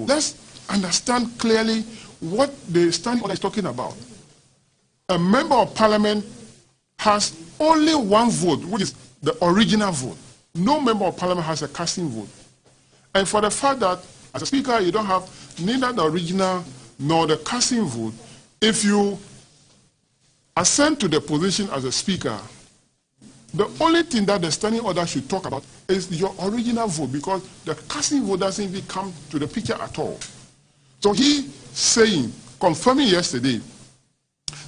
let's understand clearly what the standing order is talking about. A member of parliament has only one vote, which is the original vote. No member of parliament has a casting vote. And for the fact that as a speaker you don't have neither the original nor the casting vote, if you ascend to the position as a speaker, the only thing that the standing order should talk about is your original vote, because the casting vote doesn't even come to the picture at all. So he saying, confirming yesterday,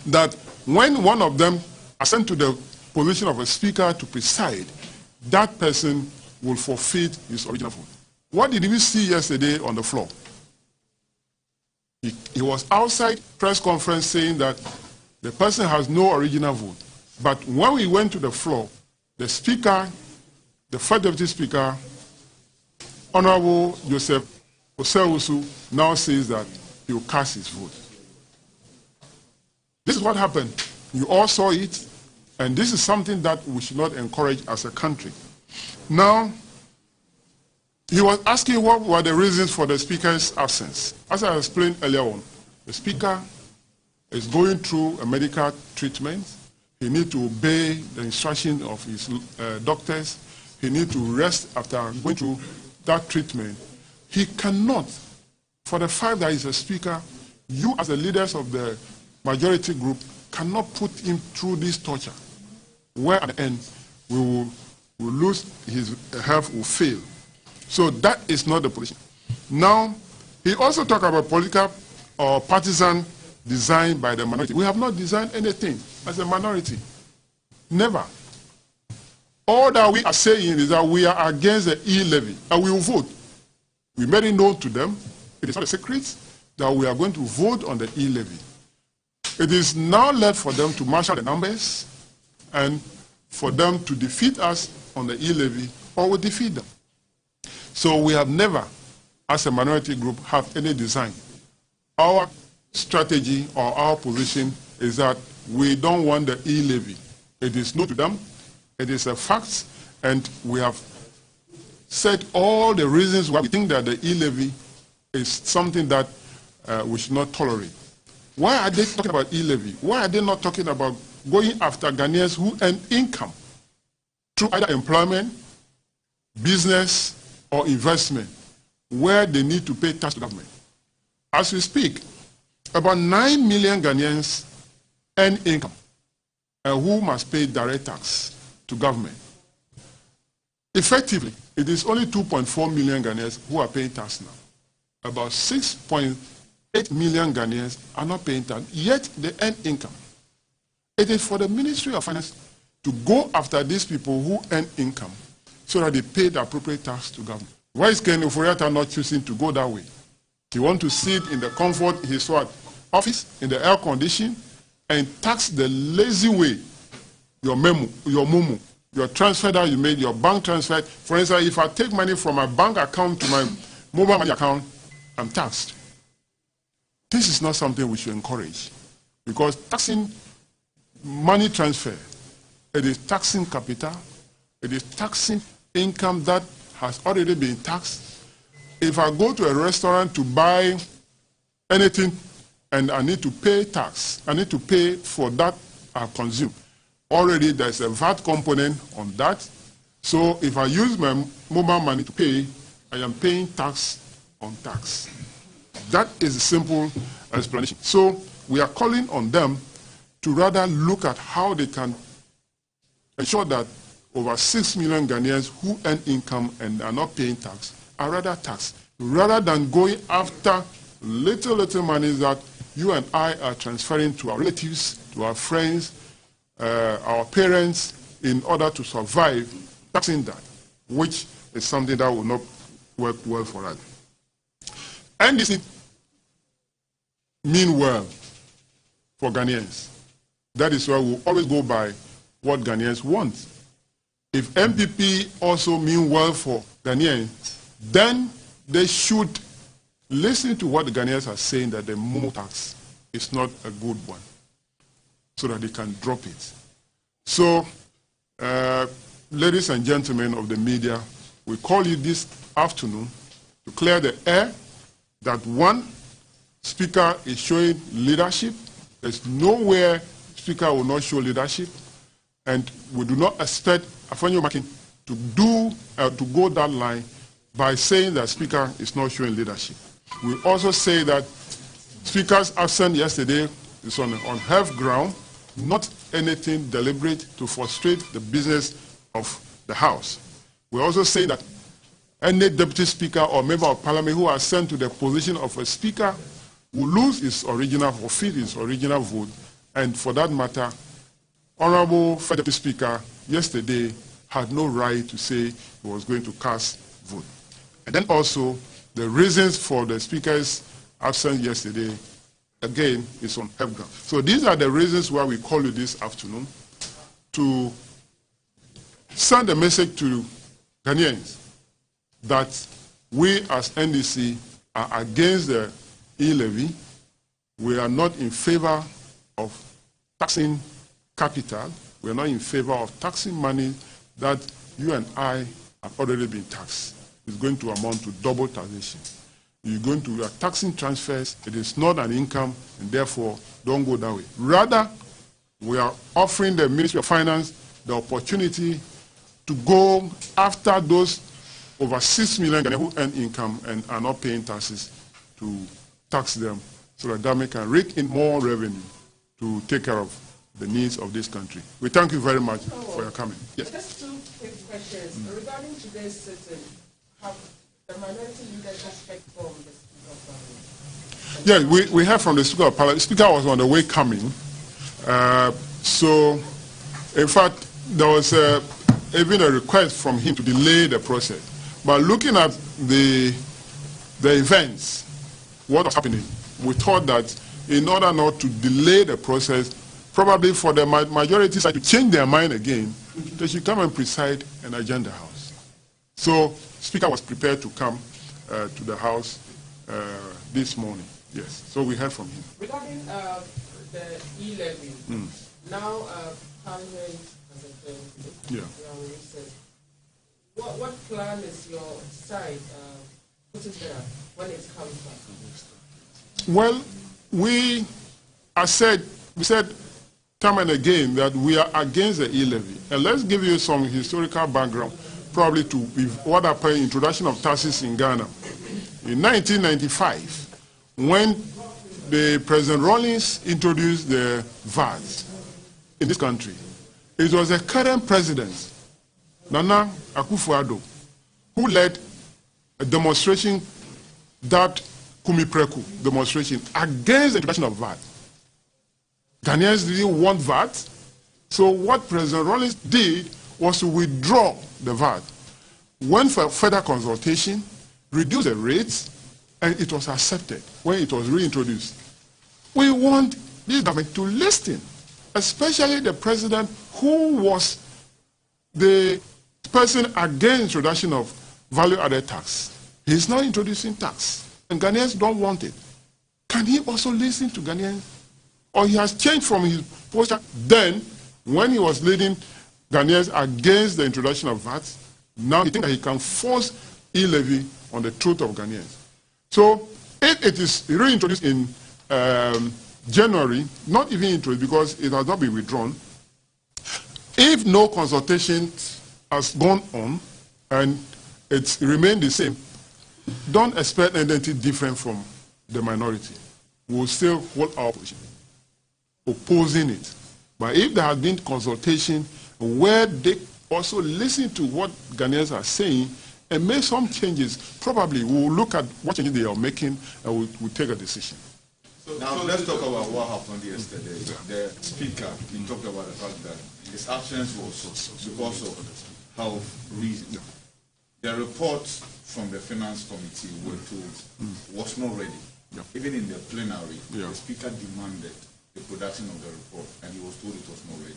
that when one of them ascend to the position of a speaker to preside, that person will forfeit his original vote. What did we see yesterday on the floor? He was outside press conference saying that the person has no original vote. But when we went to the floor, the speaker, the first deputy speaker, Honorable Joseph Osewusu, now says that he will cast his vote. This is what happened. You all saw it, and this is something that we should not encourage as a country. Now, he was asking what were the reasons for the speaker's absence. As I explained earlier on, the speaker is going through a medical treatment. He needs to obey the instruction of his doctors. He needs to rest after going through that treatment. He cannot, for the fact that he's a speaker, you as the leaders of the majority group cannot put him through this torture, where at the end we will lose, his health will fail. So that is not the position. Now, he also talked about political or partisan design by the minority. We have not designed anything as a minority. Never. All that we are saying is that we are against the e-levy, and we will vote. We made it known to them. It is not a secret that we are going to vote on the e-levy. It is now left for them to marshal the numbers and for them to defeat us on the e-levy, or we defeat them. So we have never, as a minority group, have any design. Our strategy or our position is that we don't want the e-levy. It is known to them, it is a fact, and we have said all the reasons why we think that the e-levy is something that we should not tolerate. Why are they talking about e-levy? Why are they not talking about going after Ghanaians who earn income through either employment, business, or investment, where they need to pay tax to government? As we speak, about 9 million Ghanaians earn income who must pay direct tax to government. Effectively, it is only 2.4 million Ghanaians who are paying tax now. About 6.8 million Ghanaians are not paying tax, yet they earn income. It is for the Ministry of Finance to go after these people who earn income so that they pay the appropriate tax to government. Why is Ken Oforiatta not choosing to go that way? He wants to sit in the comfort of his office, in the air condition, and tax the lazy way your memo, your momo, your transfer that you made, your bank transfer. For instance, if I take money from my bank account to my mobile money account, I'm taxed. This is not something we should encourage, because taxing money transfer, it is taxing capital, it is taxing income that has already been taxed. If I go to a restaurant to buy anything and I need to pay tax, I need to pay for that I consume. Already there's a VAT component on that. So if I use my mobile money to pay, I am paying tax on tax. That is a simple explanation. So we are calling on them to rather look at how they can ensure that over 6 million Ghanaians who earn income and are not paying tax are rather taxed, rather than going after little money that you and I are transferring to our relatives, to our friends, our parents, in order to survive, taxing that, which is something that will not work well for us. And this mean well for Ghanaians. That is why we always go by what Ghanaians want. If MPP also mean well for Ghanaians, then they should listen to what the Ghanaians are saying, that the momo tax is not a good one, so that they can drop it. So, ladies and gentlemen of the media, we call you this afternoon to clear the air that one, Speaker is showing leadership. There's nowhere Speaker will not show leadership, and we do not expect Afanyo Makin to go that line by saying that Speaker is not showing leadership. We also say that Speaker's absence yesterday is on health ground, not anything deliberate to frustrate the business of the House. We also say that any deputy speaker or member of parliament who are sent to the position of a speaker will lose his original, forfeit his original vote, and for that matter, Honorable Deputy Speaker yesterday had no right to say he was going to cast vote. And then also, the reasons for the Speaker's absence yesterday, again, is on health ground. So these are the reasons why we call you this afternoon, to send a message to Ghanaians that we as NDC are against the e-levy. We are not in favor of taxing capital. We are not in favor of taxing money that you and I have already been taxed. It's going to amount to double taxation. You are taxing transfers. It is not an income, and therefore don't go that way. Rather, we are offering the Ministry of Finance the opportunity to go after those over 6 million Ghanaians who earn income and are not paying taxes, to tax them so that government can rake in more revenue to take care of the needs of this country. We thank you very much for your coming. Yes. Just two quick questions. Regarding today's sitting, have the minority leaders respect from the Speaker of Parliament? Yeah, we heard from the Speaker of Parliament. The Speaker was on the way coming. So, in fact, there was even a request from him to delay the process. But looking at the events, what was happening, we thought that in order not to delay the process, probably for the majority side to change their mind again, they should come and preside an agenda house. So, Speaker was prepared to come to the House this morning. Yes. So we heard from him. Regarding the e-levy, now Parliament has adjourned. What plan is your side putting there when it comes back? Well, we said time and again that we are against the e-levy. And let's give you some historical background, probably to what happened in introduction of taxes in Ghana. In 1995, when the President Rawlings introduced the VAT in this country, it was the current president, Nana Akufo-Addo, who led a demonstration, that Kumi Preku demonstration, against the introduction of VAT. Ghanaians didn't want VAT, so what President Rawlings did was to withdraw the VAT, went for further consultation, reduced the rates, and it was accepted when it was reintroduced. We want this government to listen, especially the president who was the person against introduction of value-added tax. He's now introducing tax, and Ghanaians don't want it. Can he also listen to Ghanaians? Or he has changed from his posture then, when he was leading Ghanaians against the introduction of VAT, now he thinks that he can force e-levy on the truth of Ghanaians. So if it is reintroduced in January, not even introduced because it has not been withdrawn, if no consultation has gone on and it's remained the same, don't expect anything different from the minority. We will still hold our position, opposing it. But if there has been consultation where they also listen to what Ghanaians are saying and make some changes, probably we will look at what changes they are making and we'll take a decision. Now let's talk about what happened yesterday. The speaker, he talked about the fact that his absence was because of health reasons. The report from the finance committee, we're told, was not ready. Even in the plenary, the speaker demanded the production of the report, and he was told it was not ready.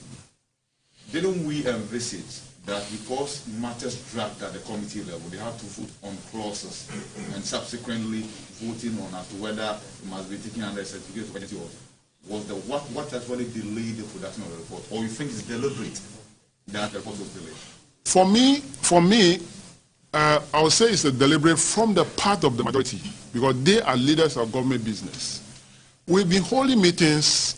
Didn't we envisage that because matters dragged at the committee level, they had to vote on clauses and subsequently voting on as to whether it must be taken under a certificate of identity, or was the what actually delayed the production of the report? Or you think it's deliberate that the report was delayed? For me, I would say it's a deliberate from the part of the majority, because they are leaders of government business. We've been holding meetings,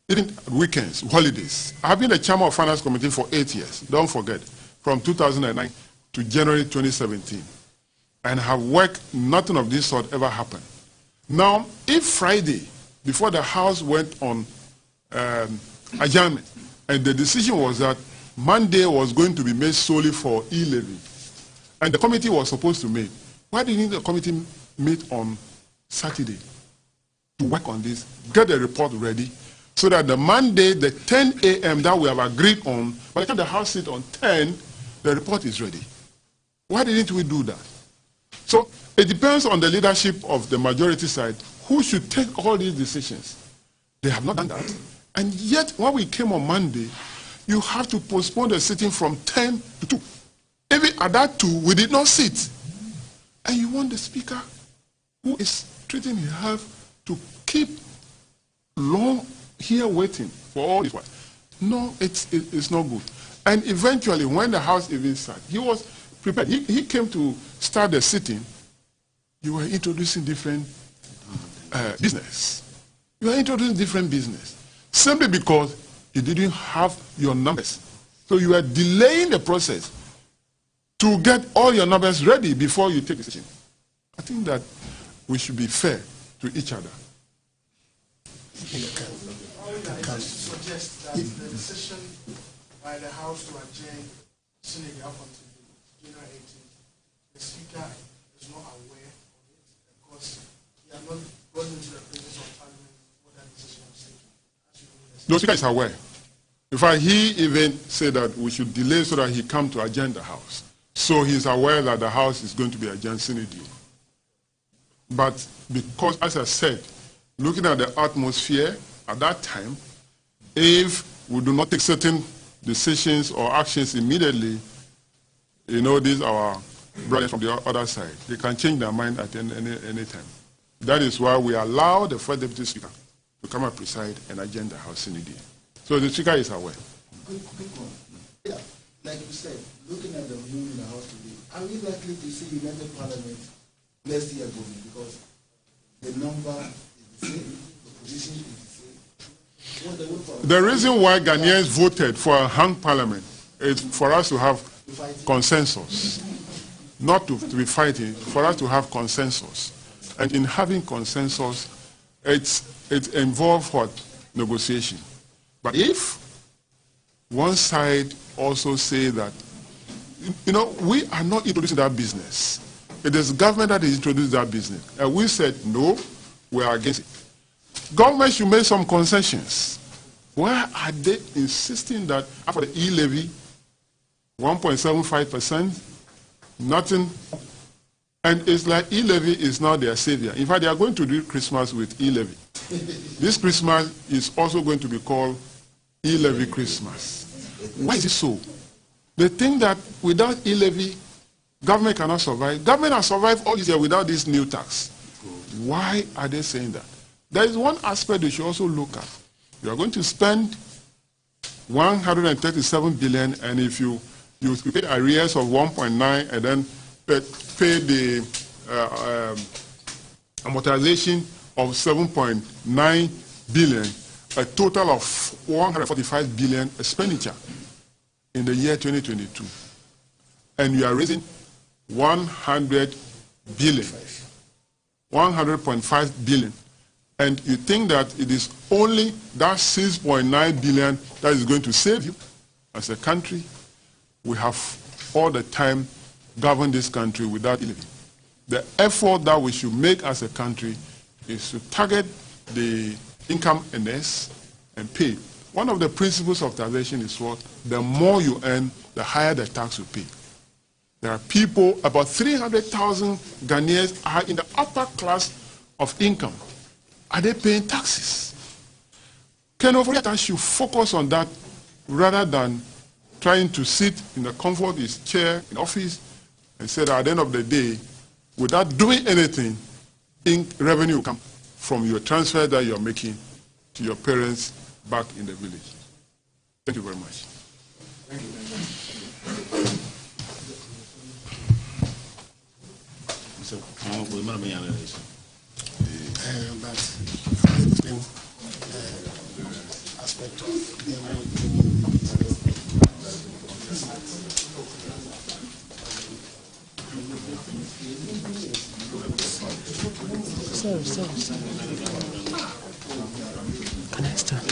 even weekends, holidays. I've been the chairman of Finance Committee for 8 years, don't forget, from 2009 to January 2017. And have worked, nothing of this sort ever happened. Now, if Friday, before the House went on adjournment, and the decision was that Monday was going to be made solely for e-levy, and the committee was supposed to meet, why didn't the committee meet on Saturday to work on this, get the report ready, so that the Monday, the 10 a.m. that we have agreed on, by the time the House sits on 10, the report is ready? Why didn't we do that? So it depends on the leadership of the majority side who should take all these decisions. They have not done that. And yet, when we came on Monday, you have to postpone the sitting from 10 to 2. Even at that 2, we did not sit. And you want the speaker who is treating his health to keep long here waiting for all this while. No, it's not good. And eventually, when the House even started, he was prepared. He came to start the sitting. You were introducing different business. You were introducing different business. Simply because you didn't have your numbers. So you were delaying the process to get all your numbers ready before you take a decision. I think that we should be fair to each other. I suggest that the decision by the House to adjourn Senate up until January 18th, the Speaker is not aware of it because he has not gone into the presence of Parliament for that decision was taken. The Speaker is aware. In fact, he even said that we should delay so that he come to adjourn the House. So he's aware that the House is going to be adjourned sine die. But because, as I said, looking at the atmosphere at that time, if we do not take certain decisions or actions immediately, you know, these are our brothers from the other side. They can change their mind at any time. That is why we allow the first deputy speaker to come and preside and adjourn the House sine die. So the speaker is aware. Quick one. Yeah, like you said, looking at the room in the House today, are we likely to see United Parliament next year going? Because the number is the same, the position is the same. The reason why Ghanaians voted for a hung parliament is for us to have consensus. Not to be fighting, for us to have consensus. And in having consensus, it involves what? Negotiation. But if one side also say that, you know, we are not introducing that business. It is government that is introducing that business. And we said, no, we are against it. Government should make some concessions. Why are they insisting that after the e-levy, 1.75%, nothing, and it's like e-levy is now their savior. In fact, they are going to do Christmas with e-levy. This Christmas is also going to be called e-levy Christmas. Why is it so? They think that without e-levy, government cannot survive. Government has survived all this year without this new tax. Why are they saying that? There is one aspect we should also look at. You are going to spend 137 billion, and if you pay arrears of 1.9 and then pay the amortization of 7.9 billion, a total of 145 billion expenditure in the year 2022. And you are raising 100 billion, 100.5 billion. And you think that it is only that 6.9 billion that is going to save you as a country. We have all the time governed this country without e-levy. The effort that we should make as a country is to target the income earners and pay. One of the principles of taxation is what? The more you earn, the higher the tax you pay. There are people, about 300,000 Ghanaians are in the upper class of income. Are they paying taxes? Ken Oforiatta should focus on that rather than trying to sit in the comfort of his chair in office and say that at the end of the day, without doing anything, revenue will come from your transfer that you're making to your parents back in the village. Thank you very much. Thank you very much. aspect of Sorry. Can I start?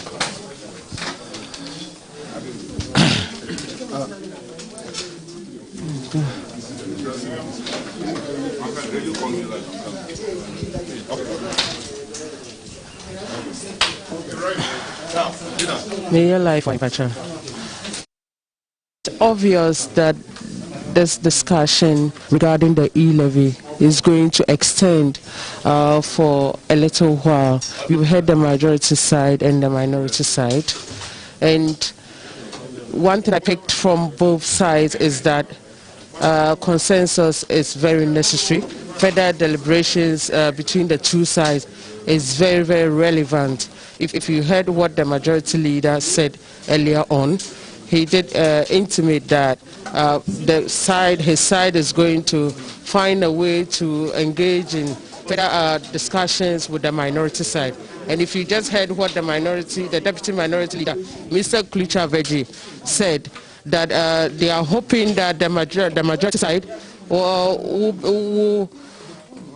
May your life, Pacha. It's obvious that this discussion regarding the e-levy is going to extend for a little while. We've heard the majority side and the minority side. And one thing I picked from both sides is that consensus is very necessary. Further deliberations between the two sides is very, very relevant. If you heard what the majority leader said earlier on, he did intimate that his side is going to find a way to engage in further discussions with the minority side. And if you just heard what the deputy minority leader, Mr. Klucha Veji, said, that they are hoping that the majority side will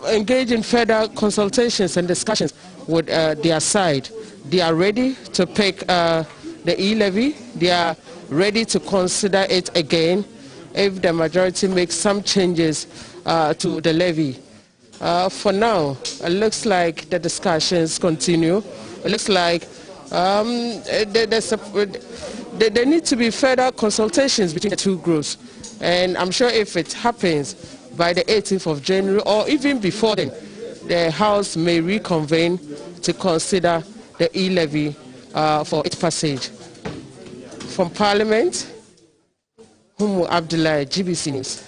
engage in further consultations and discussions with their side. They are ready to pick the e-levy. They are ready to consider it again if the majority makes some changes to the levy. For now, it looks like the discussions continue. It looks like there need to be further consultations between the two groups. And I'm sure if it happens by the 18th of January or even before then, the House may reconvene to consider the e-levy for its passage. From Parliament, Humu Abdullah, GBC News.